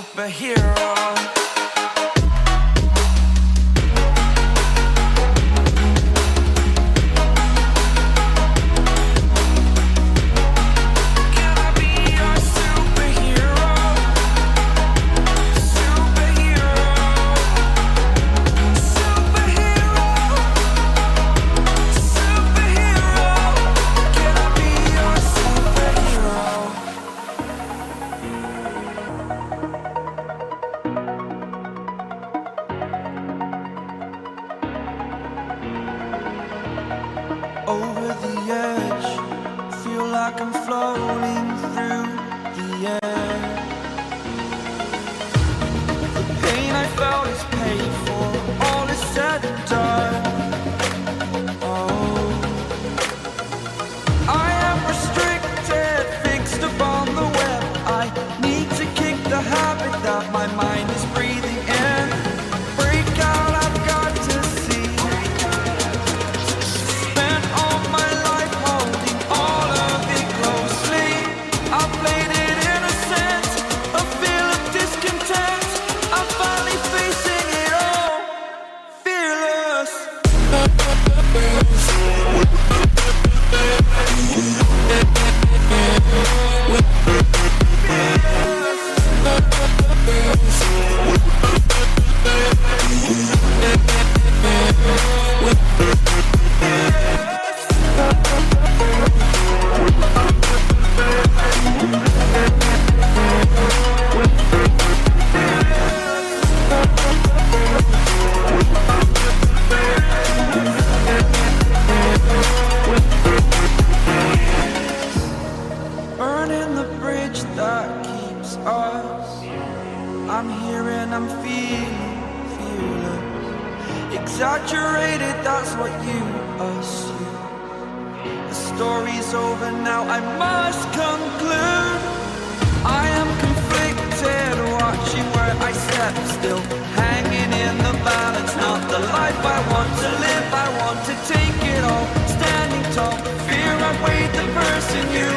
superhero. Over the edge, feel like I'm floating through the air. The pain I felt is paid for, all is said and done. Oh, I am restricted, fixed upon the web. I need to kick the habit that my mind is breathing in. Break out, I've got to see. Spent all my life holding all of it closely. I played it innocent, a feel of discontent. I'm finally facing it all, fearless. Burning the bridge that keeps us. I'm here and I'm feeling fearless. Exaggerated, that's what you assume. The story's over now, I must conclude. I am conflicted, watching where I step still, hanging in the balance. Not the life I want to live, I want to take it all. Standing tall, fear I weighed the person you